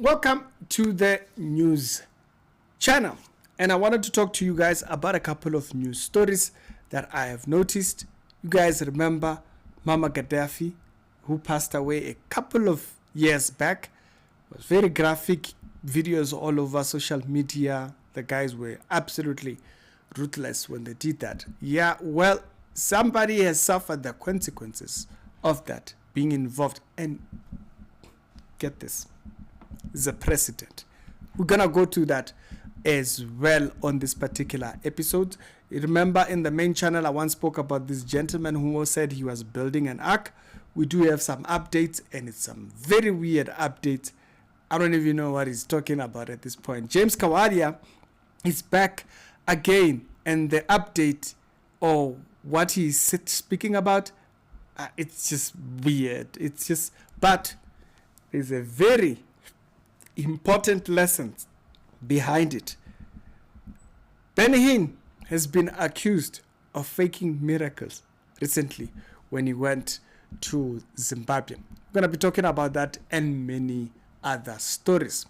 Welcome to the news channel, and I wanted to talk to you guys about a couple of news stories that I have noticed. You guys remember Mama Gaddafi, who passed away a couple of years back. It was very graphic, videos all over social media. The guys were absolutely ruthless when they did that. Yeah, well, somebody has suffered the consequences of that, being involved. And get this, is a precedent. We're gonna go to that as well on this particular episode. Remember, in the main channel I once spoke about this gentleman who said he was building an ark. We do have some updates, and it's some very weird updates. I don't even know what he's talking about at this point. James Kawalya is back again, and the update or what he's speaking about, it's just weird. It's just, but there's a very important lesson behind it. Benny Hinn has been accused of faking miracles recently when he went to Zimbabwe. We're going to be talking about that and many other stories.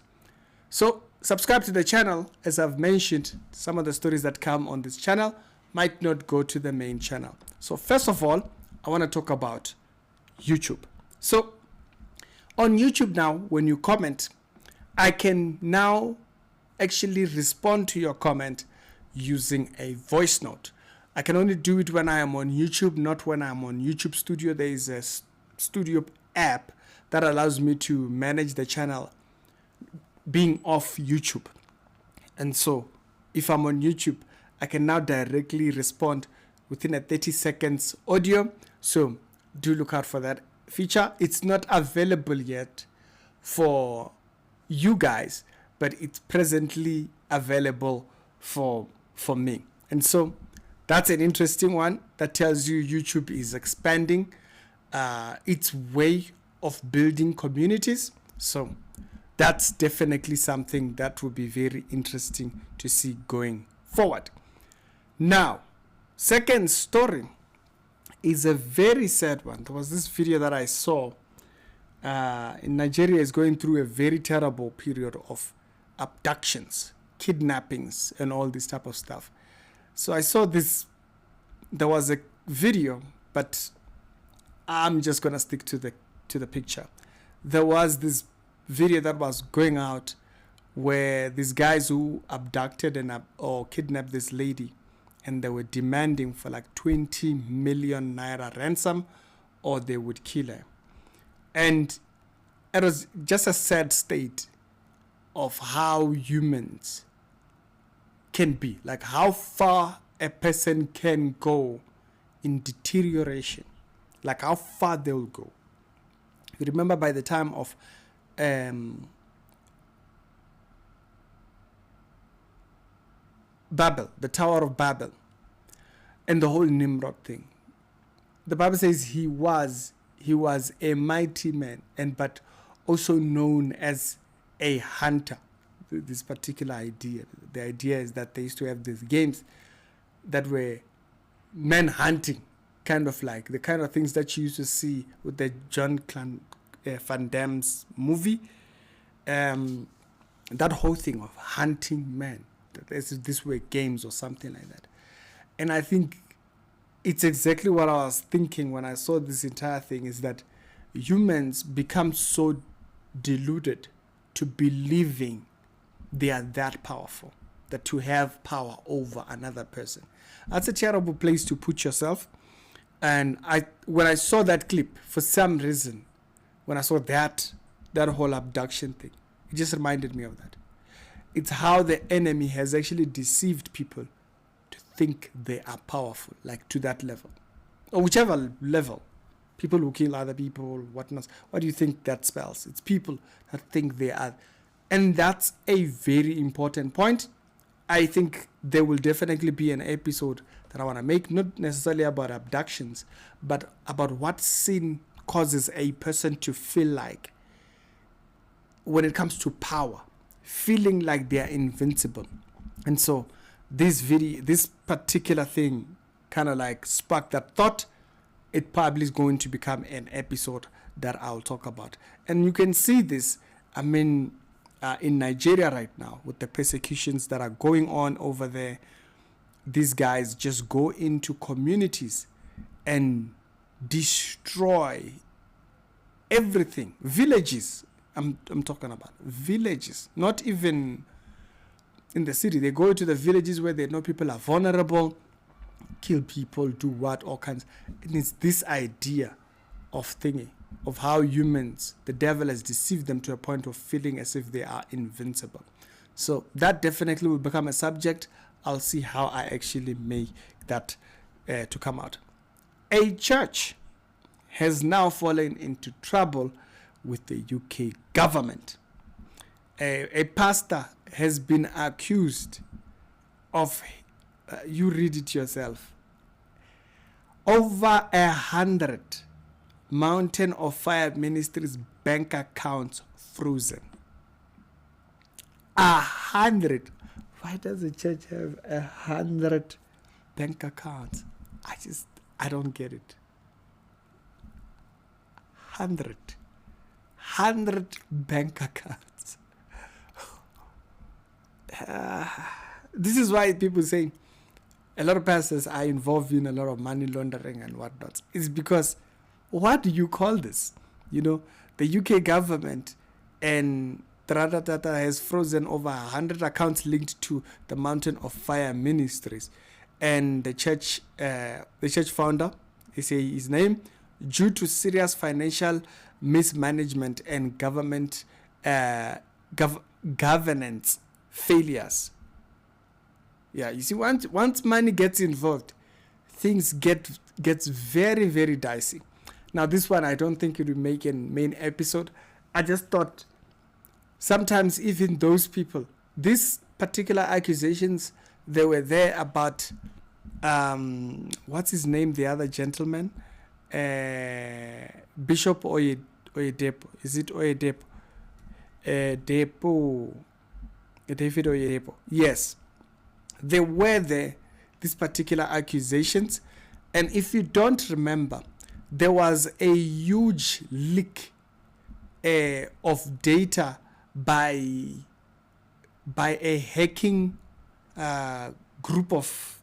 So subscribe to the channel. As I've mentioned, some of the stories that come on this channel might not go to the main channel. So first of all, I want to talk about YouTube. So on YouTube now, when you comment, I can now actually respond to your comment using a voice note. I can only do it when I am on YouTube, not when I'm on YouTube Studio. There is a Studio app that allows me to manage the channel being off YouTube. And so if I'm on YouTube, I can now directly respond within a 30 seconds audio. So do look out for that feature. It's not available yet for you guys, but it's presently available for me. And so that's an interesting one that tells you YouTube is expanding its way of building communities. So that's definitely something that will be very interesting to see going forward. Now, second story is a very sad one. There was this video that I saw in Nigeria is going through a very terrible period of abductions, kidnappings, and all this type of stuff. So I saw this, there was a video, but I'm just gonna stick to the picture. There was this video that was going out where these guys who abducted or kidnapped this lady, and they were demanding for like 20 million naira ransom or they would kill her. And it was just a sad state of how humans can be, like how far a person can go in deterioration, like how far they will go. You remember by the time of Babel, the Tower of Babel, and the whole Nimrod thing. The Bible says he was a mighty man, but also known as a hunter. This particular idea, the idea is that they used to have these games that were men hunting, kind of like the kind of things that you used to see with the John Van Damme's movie. That whole thing of hunting men, this were games or something like that. And I think it's exactly what I was thinking when I saw this entire thing, is that humans become so deluded to believing they are that powerful, that to have power over another person. That's a terrible place to put yourself. And when I saw that clip, for some reason, when I saw that whole abduction thing, it just reminded me of that. It's how the enemy has actually deceived people to think they are powerful, like to that level, or whichever level. People who kill other people, whatnot. What do you think that spells? It's people that think they are. And that's a very important point. I think there will definitely be an episode that I want to make, not necessarily about abductions, but about what sin causes a person to feel like when it comes to power, feeling like they are invincible. And so this particular thing kind of like sparked that thought. It probably is going to become an episode that I'll talk about. And you can see this, I mean, in Nigeria right now, with the persecutions that are going on over there, these guys just go into communities and destroy everything. Villages, I'm talking about villages, not even in the city. They go to the villages where they know people are vulnerable, kill people, do what, all kinds. And it's this idea of thingy, of how humans, the devil has deceived them to a point of feeling as if they are invincible. So that definitely will become a subject. I'll see how I actually make that to come out. A church has now fallen into trouble with the UK government. A pastor has been accused of, you read it yourself, over 100 Mountain of Fire Ministries bank accounts frozen. 100. Why does the church have 100 bank accounts? I don't get it. 100 bank accounts. This is why people say a lot of pastors are involved in a lot of money laundering and whatnot. It's because, what do you call this? You know, the UK government and has frozen over 100 accounts linked to the Mountain of Fire Ministries, and the church founder, they say his name, due to serious financial mismanagement and government governance failures. Yeah, you see, once money gets involved, things gets very, very dicey. Now, this one, I don't think it will make a main episode. I just thought sometimes even those people, these particular accusations, they were there about, what's his name, the other gentleman? Bishop Oyedepo. Is it Oyedepo? David Oyedepo. Yes. They were there, these particular accusations. And if you don't remember, there was a huge leak of data by a hacking group of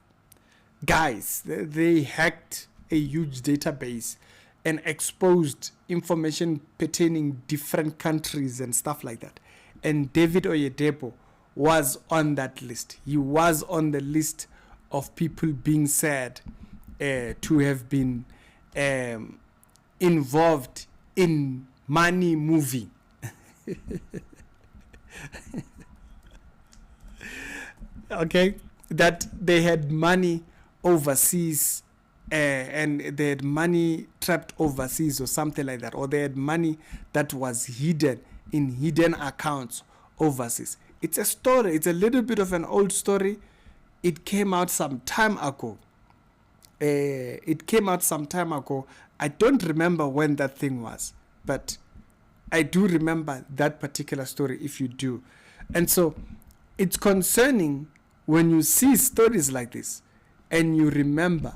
guys. They hacked a huge database and exposed information pertaining different countries and stuff like that. And David Oyedepo was on that list. He was on the list of people being said to have been involved in money moving. Okay, that they had money overseas, and they had money trapped overseas or something like that, or they had money that was hidden in hidden accounts overseas. It's a story. It's a little bit of an old story. It came out some time ago. I don't remember when that thing was, but I do remember that particular story, if you do. And so it's concerning when you see stories like this and you remember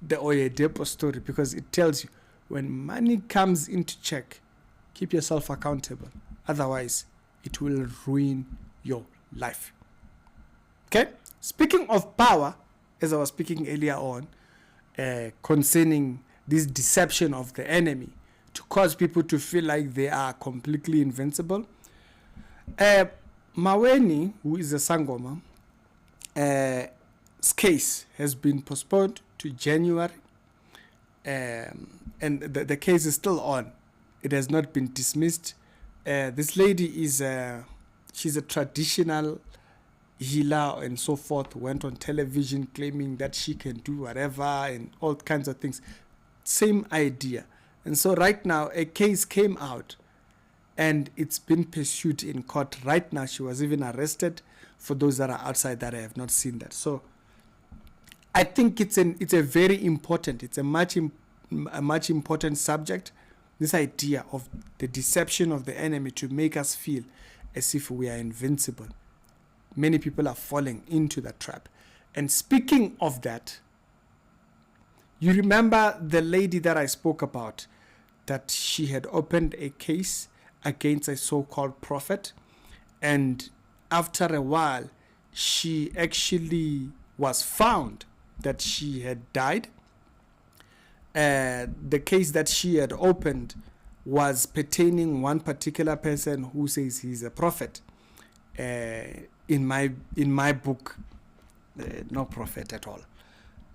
the Oyedepo story, because it tells you when money comes into check, keep yourself accountable. Otherwise, it will ruin your life. Okay? Speaking of power, as I was speaking earlier on, concerning this deception of the enemy to cause people to feel like they are completely invincible. Maweni, who is a Sangoma, his case has been postponed to January, and the case is still on. It has not been dismissed. This lady is she's a traditional healer and so forth, went on television claiming that she can do whatever and all kinds of things. Same idea. And so right now a case came out and it's been pursued in court. Right now she was even arrested. For those that are outside that I have not seen that. So I think it's a very important, it's a much important subject, this idea of the deception of the enemy to make us feel as if we are invincible. Many people are falling into that trap. And speaking of that, you remember the lady that I spoke about, that she had opened a case against a so-called prophet, And after a while, she actually was found that she had died. The case that she had opened was pertaining one particular person who says he's a prophet. In my book, no prophet at all.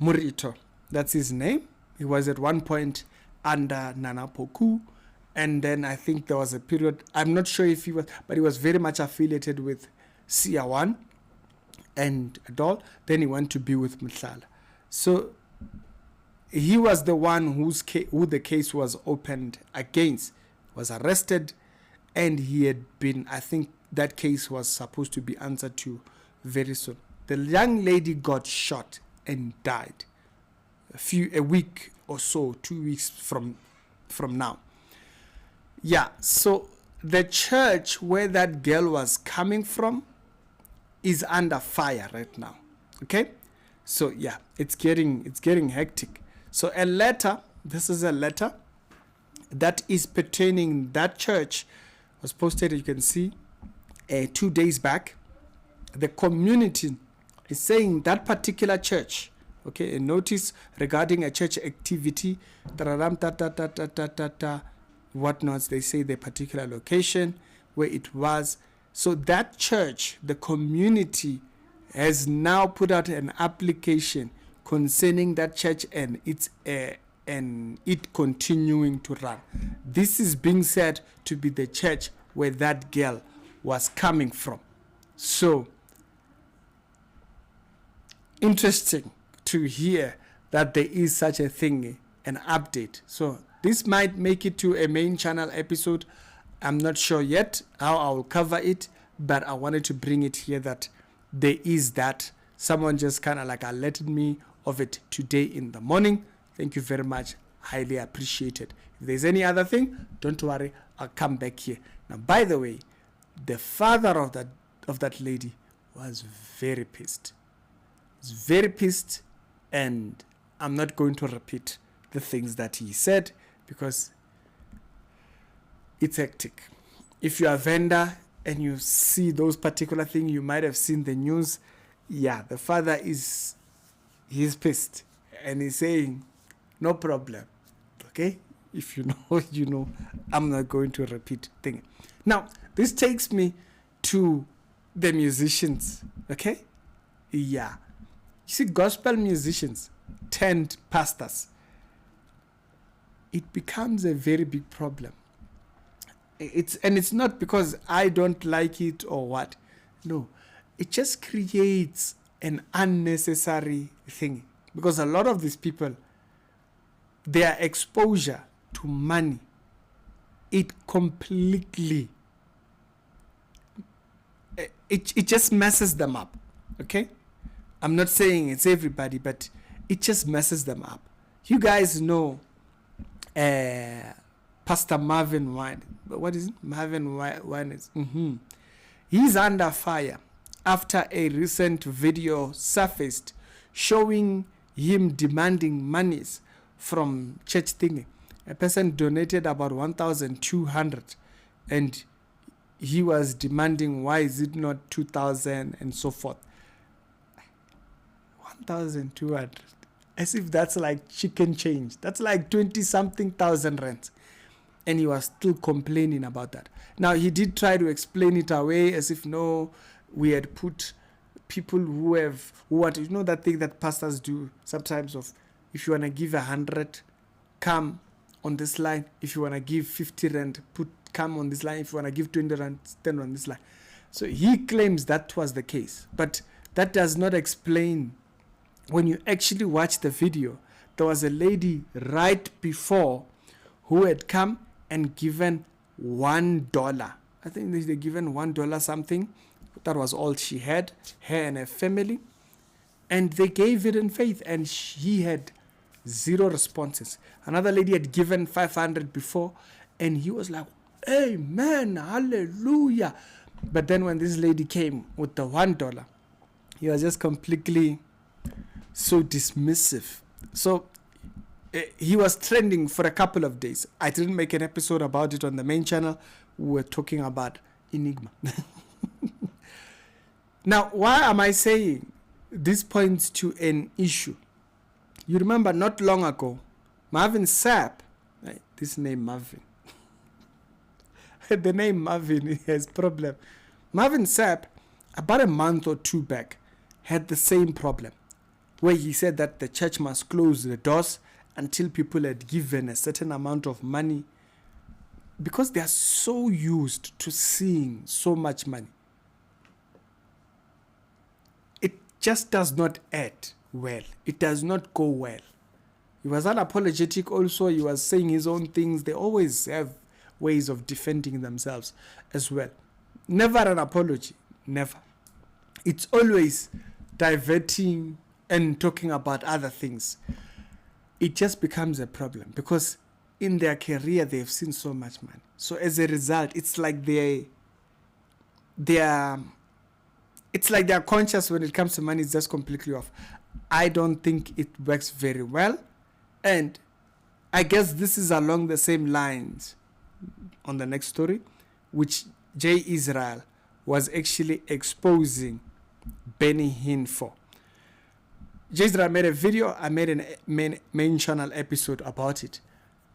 Murito, that's his name. He was at one point under Nana Poku, and then I think there was a period, I'm not sure if he was, but he was very much affiliated with Siawan and Adol. Then he went to be with Mhlala. So he was the one who the case was opened against, was arrested, and he had been, I think that case was supposed to be answered to very soon. The young lady got shot and died a week or so, 2 weeks from now. Yeah, so the church where that girl was coming from is under fire right now. Okay? So yeah, it's getting hectic. So a letter, this is a letter that is pertaining, that church was posted, you can see, 2 days back. The community is saying that particular church, okay, a notice regarding a church activity, whatnots, they say the particular location where it was. So that church, the community has now put out an application concerning that church and it continuing to run. This is being said to be the church where that girl was coming from. So interesting to hear that there is such a thing, an update. So this might make it to a main channel episode. I'm not sure yet how I will cover it, but I wanted to bring it here that there is that. Someone just kind of like alerted me of it today in the morning. Thank you very much. Highly appreciated. If there's any other thing, don't worry. I'll come back here. Now, by the way, the father of that lady was very pissed. Was very pissed, and I'm not going to repeat the things that he said because it's hectic. If you're a vendor and you see those particular things, you might have seen the news. Yeah, the father he's pissed and he's saying, no problem. Okay? If you know, you know. I'm not going to repeat thing. Now, this takes me to the musicians. Okay? Yeah. You see, gospel musicians turned pastors. It becomes a very big problem. It's not because I don't like it or what. No. It just creates an unnecessary thing. Because a lot of these people, their exposure to money, it completely, it just messes them up. Okay? I'm not saying it's everybody, but it just messes them up. You guys know Pastor Marvin Wine. What is it? Marvin Wine is. He's under fire after a recent video surfaced showing him demanding monies from church thingy. A person donated about 1,200 and he was demanding, why is it not 2,000 and so forth. 1,200, as if that's like chicken change. That's like 20-something thousand rands. And he was still complaining about that. Now, he did try to explain it away as if, no, we had put people who want, you know, that thing that pastors do sometimes of, if you want to give 100, come on this line. If you want to give 50 rand, come on this line. If you want to give 20 rand, stand on this line. So he claims that was the case. But that does not explain. When you actually watch the video, there was a lady right before who had come and given $1. I think they given $1 something. That was all she had, her and her family. And they gave it in faith, and he had 0 responses. Another lady had given 500 before, and he was like, amen, hallelujah. But then when this lady came with the $1, he was just completely so dismissive. So he was trending for a couple of days. I didn't make an episode about it on the main channel. We were talking about Enigma. Now, why am I saying this points to an issue? You remember not long ago, Marvin Sapp, right, this name Marvin, the name Marvin has problem. Marvin Sapp, about a month or two back, had the same problem, where he said that the church must close the doors until people had given a certain amount of money, because they are so used to seeing so much money. It just does not add well. It does not go well. He was unapologetic also. He was saying his own things. They always have ways of defending themselves as well. Never an apology. Never. It's always diverting and talking about other things. It just becomes a problem because in their career they've seen so much money. So as a result, it's like they're conscious when it comes to money is just completely off. I don't think it works very well. And I guess this is along the same lines on the next story, which Jay Israel was actually exposing Benny Hinn for. Jay Israel made a video. I made a main channel episode about it,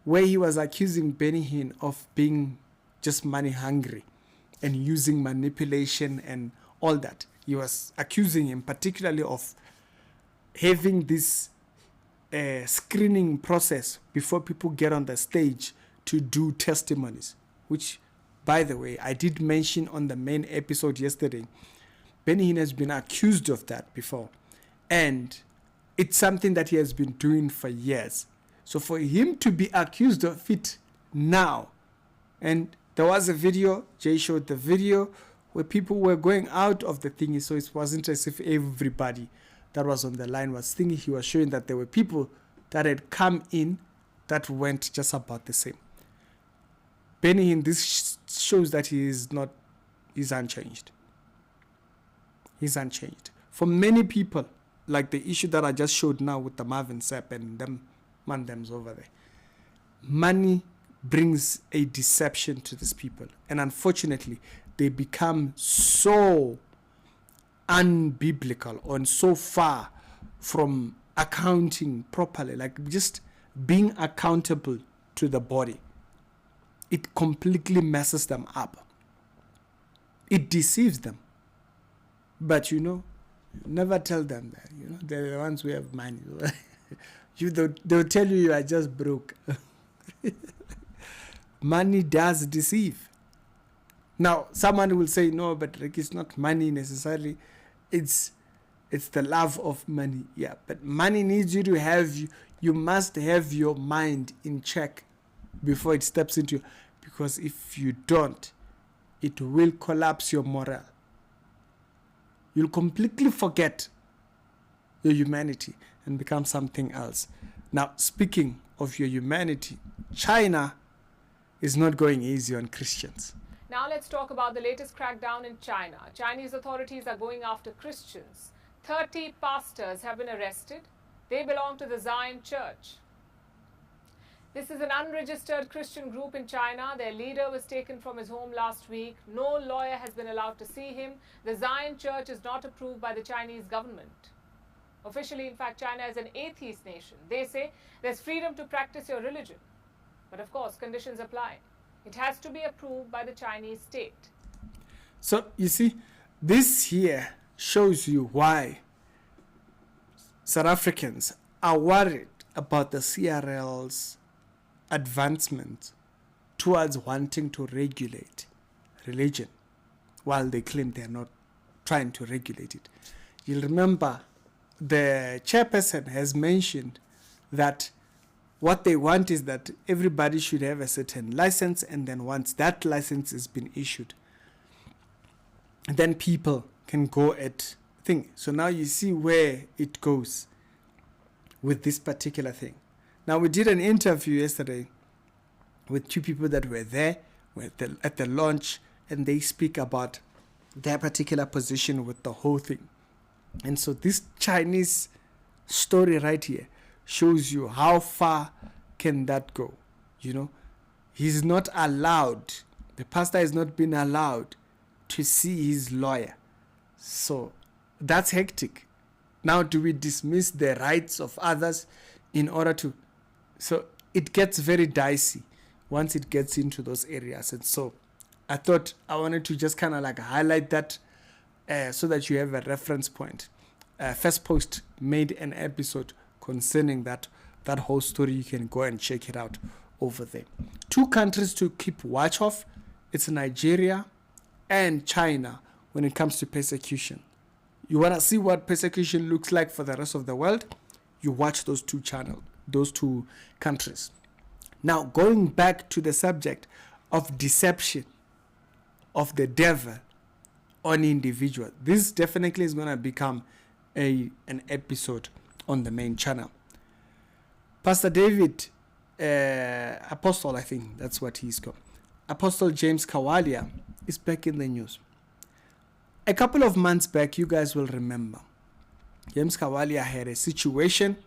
where he was accusing Benny Hinn of being just money hungry and using manipulation and all that. He was accusing him particularly of having this screening process before people get on the stage to do testimonies, which, by the way, I did mention on the main episode yesterday. Benny Hinn has been accused of that before, and it's something that he has been doing for years. So for him to be accused of it now, and there was a video, Jay showed the video, where people were going out of the thingy, so it wasn't as if everybody that was on the line was thinking. He was showing that there were people that had come in that went just about the same. Benny Hinn, this shows that he's unchanged. He's unchanged. For many people, like the issue that I just showed now with the Marvin Sapp and them's over there, money brings a deception to these people. And unfortunately, they become so unbiblical and so far from accounting properly, like just being accountable to the body. It completely messes them up. It deceives them. But never tell them that. They're the ones who have money. They'll tell you are just broke. Money does deceive. Now, someone will say, no, but Rick, it's not money necessarily. It's the love of money. Yeah, but money needs you to have, you must have your mind in check before it steps into you. Because if you don't, it will collapse your morale. You'll completely forget your humanity and become something else. Now, speaking of your humanity, China is not going easy on Christians. Now let's talk about the latest crackdown in China. Chinese authorities are going after Christians. 30 pastors have been arrested. They belong to the Zion Church. This is an unregistered Christian group in China. Their leader was taken from his home last week. No lawyer has been allowed to see him. The Zion Church is not approved by the Chinese government. Officially, in fact, China is an atheist nation. They say there's freedom to practice your religion. But of course, conditions apply. It has to be approved by the Chinese state. So, you see, this here shows you why South Africans are worried about the CRL's advancement towards wanting to regulate religion, while they claim they're not trying to regulate it. You'll remember the chairperson has mentioned that what they want is that everybody should have a certain license, and then once that license has been issued, then people can go at thing. So now you see where it goes with this particular thing. Now, we did an interview yesterday with two people that were there at the launch, and they speak about their particular position with the whole thing. And so this Chinese story right here shows you how far can that go. He's not allowed, the pastor has not been allowed to see his lawyer So that's hectic. Now, do we dismiss the rights of others in order to... So it gets very dicey once it gets into those areas. And so I thought I wanted to just kind of like highlight that so that you have a reference point. First Post made an episode concerning that whole story. You can go and check it out over there. 2 countries to keep watch of. It's Nigeria and China when it comes to persecution. You want to see what persecution looks like for the rest of the world? You watch those 2 countries. Now, going back to the subject of deception of the devil on individuals. This definitely is going to become an episode on the main channel. Pastor David, Apostle, I think that's what he's called. Apostle James Kawalya is back in the news. A couple of months back, you guys will remember, James Kawalya had a situation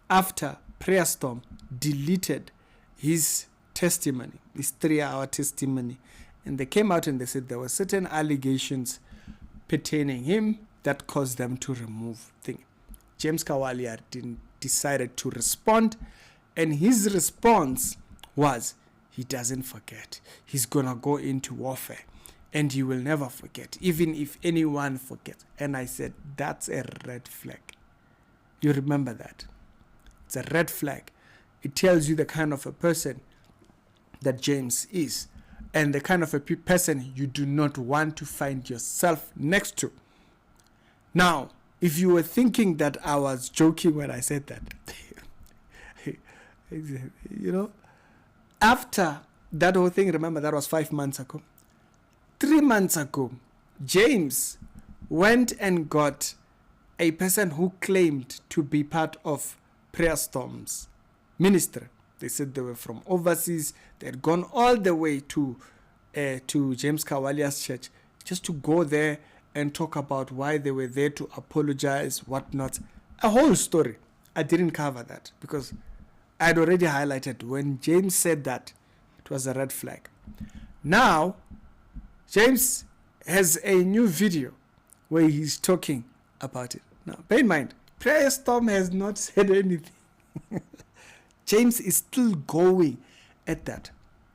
after Prayer Storm deleted his testimony, his 3-hour testimony. And they came out and they said there were certain allegations pertaining him that caused them to remove things. James Kawalya decided to respond, and his response was he doesn't forget. He's going to go into warfare, and he will never forget, even if anyone forgets. And I said, that's a red flag. You remember that? It's a red flag. It tells you the kind of a person that James is, and the kind of a person you do not want to find yourself next to. Now, if you were thinking that I was joking when I said that, you know, after that whole thing, remember that was 5 months ago. 3 months ago, James went and got a person who claimed to be part of Prayer Storm's ministry. They said they were from overseas. They had gone all the way to James Kawalya's church just to go there and talk about why they were there, to apologize, whatnot. A whole story. I didn't cover that because I had already highlighted when James said that it was a red flag. Now, James has a new video where he's talking about it. Now, bear in mind, Prayer Storm has not said anything. James is still going at that.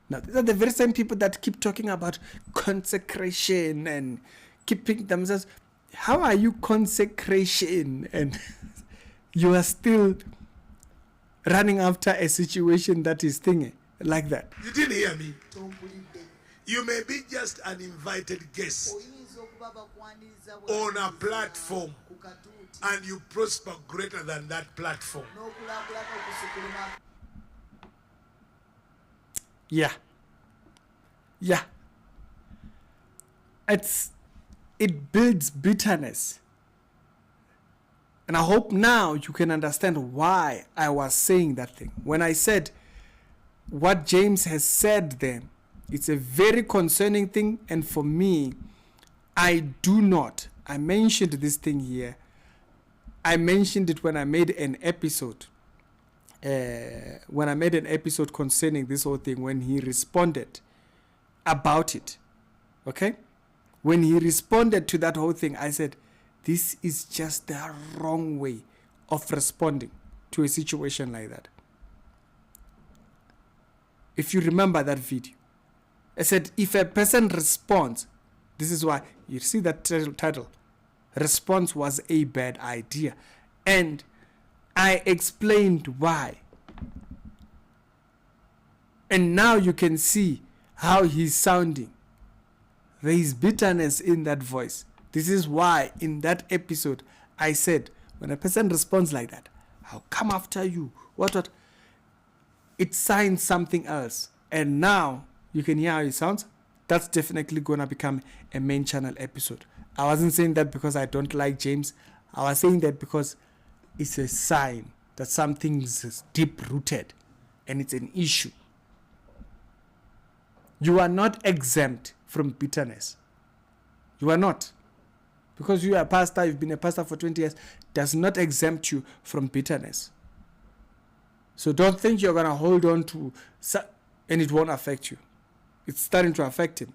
Now, these are the very same people that keep talking about consecration and keeping themselves. How are you consecration and you are still running after a situation that is thingy like that? You didn't hear me. You may be just an invited guest on a platform, and you prosper greater than that platform. Yeah. It builds bitterness. And I hope now you can understand why I was saying that thing. When I said what James has said there, it's a very concerning thing. And for me, I mentioned this thing here. I mentioned it when I made an episode. Concerning this whole thing, when he responded about it. Okay? When he responded to that whole thing, I said, this is just the wrong way of responding to a situation like that. If you remember that video, I said, if a person responds, this is why, you see that title, response was a bad idea. And I explained why. And now you can see how he's sounding. There is bitterness in that voice. This is why in that episode I said, when a person responds like that, I'll come after you. What? It signs something else. And now you can hear how it sounds. That's definitely going to become a main channel episode. I wasn't saying that because I don't like James. I was saying that because it's a sign that something is deep rooted and it's an issue. You are not exempt from bitterness. You are not. Because you are a pastor, you've been a pastor for 20 years, does not exempt you from bitterness. So don't think you're going to hold on to, and it won't affect you. It's starting to affect him.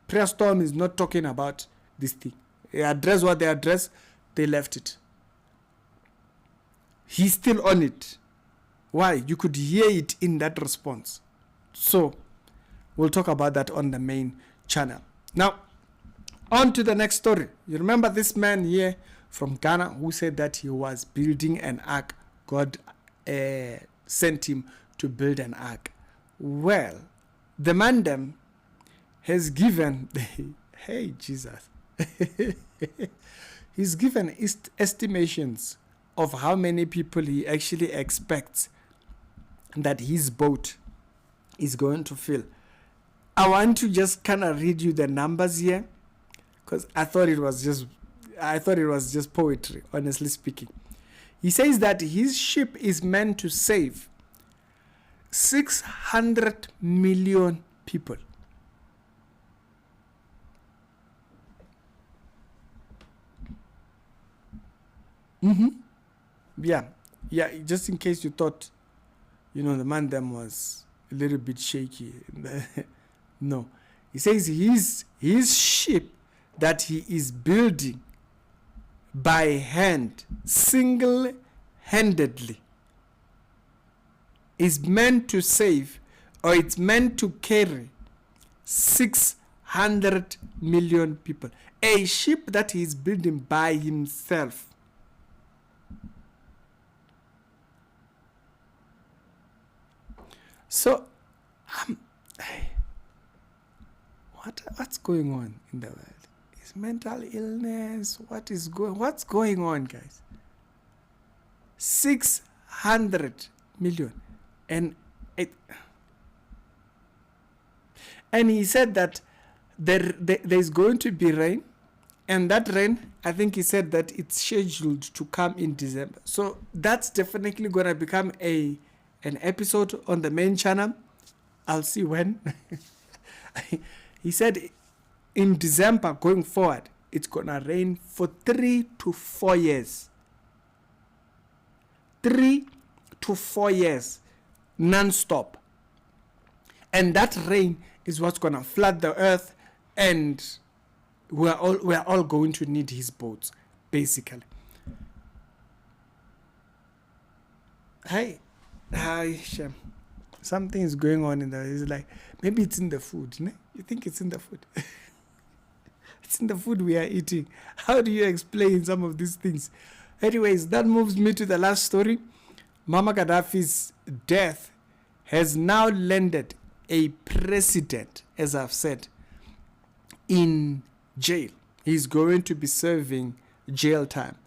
Prayer Storm is not talking about this thing. They address what they address, they left it. He's still on it. Why? You could hear it in that response. So, we'll talk about that on the main channel. Now, on to the next story. You remember this man here from Ghana who said that he was building an ark. God sent him to build an ark. Well, the man them has given, hey Jesus, he's given estimations of how many people he actually expects that his boat is going to fill. I want to just kind of read you the numbers here, because I thought it was just poetry, honestly speaking. He says that his ship is meant to save 600 million people. Yeah, just in case you thought, the man them was a little bit shaky. No. He says his ship that he is building by hand, single-handedly, is meant to save, or it's meant to carry 600 million people. A ship that he is building by himself. So, what's going on in the world? Is mental illness? What's going on, guys? 600 million, and he said that there's going to be rain, and that rain, I think he said that it's scheduled to come in December. So that's definitely going to become an episode on the main channel. I'll see when. He said in December going forward, it's going to rain for 3 to 4 years. 3 to 4 years, non-stop. And that rain is what's going to flood the earth, and we're all going to need his boats, basically. Hi, Shem. Something is going on in there. It's like, maybe it's in the food. Ne? You think it's in the food? It's in the food we are eating. How do you explain some of these things? Anyways, that moves me to the last story. Muammar Gaddafi's death has now landed a president, as I've said, in jail. He's going to be serving jail time.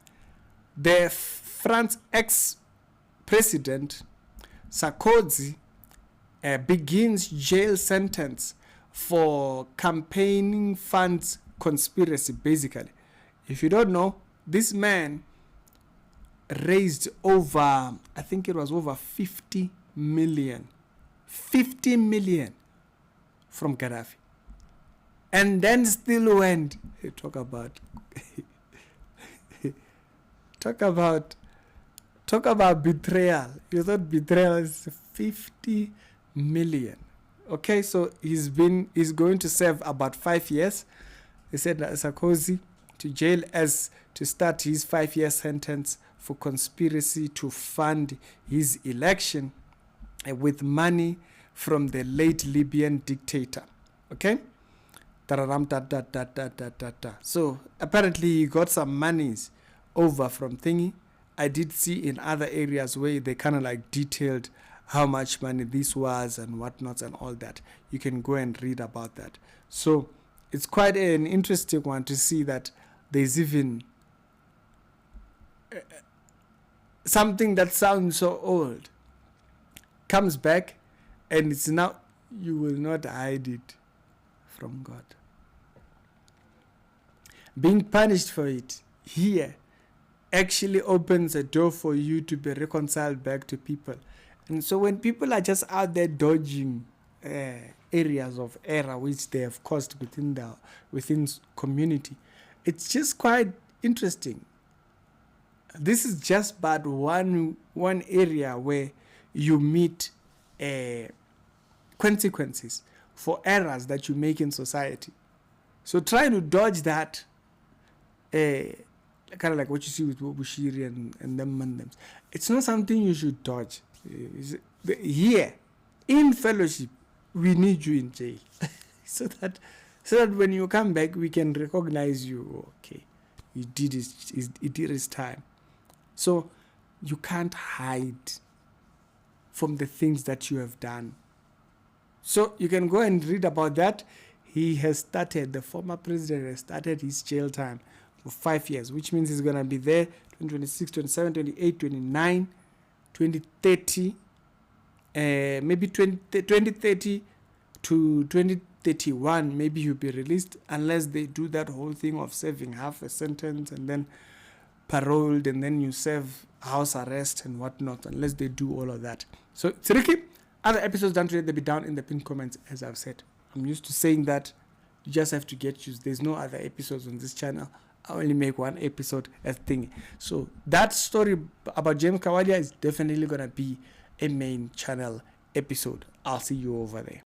The France ex-president, Sarkozy, begins jail sentence for campaigning funds conspiracy, basically. If you don't know, this man raised over, I think it was over 50 million. 50 million from Gaddafi. And then still went, talk about betrayal. You thought betrayal is 50 million. Okay, so he's going to serve about 5 years. They said that Sarkozy to jail as to start his 5-year sentence for conspiracy to fund his election with money from the late Libyan dictator. Okay? So apparently he got some monies over from thingy. I did see in other areas where they kind of like detailed how much money this was and whatnot and all that. You can go and read about that. So it's quite an interesting one to see that there's even something that sounds so old comes back, and it's now, you will not hide it from God. Being punished for it here actually opens a door for you to be reconciled back to people. And so when people are just out there dodging areas of error which they have caused within community, it's just quite interesting. This is just but one area where you meet consequences for errors that you make in society. So trying to dodge that kind of like what you see with Bushiri and them Mandams. It's not something you should dodge. Here, in fellowship, we need you in jail. so that when you come back, we can recognize you. Okay, he did his time. So you can't hide from the things that you have done. So you can go and read about that. The former president has started his jail time for 5 years, which means he's going to be there 2026, 27, 28, 29, 2030, maybe 2030 to 2031, maybe he'll be released, unless they do that whole thing of serving half a sentence and then paroled, and then you serve house arrest and whatnot, unless they do all of that. So it's tricky. Other episodes done today, they'll be down in the pinned comments, as I've said. I'm used to saying that. You just have to get used. There's no other episodes on this channel. I only make one episode a thing. So that story about James Kawalya is definitely going to be a main channel episode. I'll see you over there.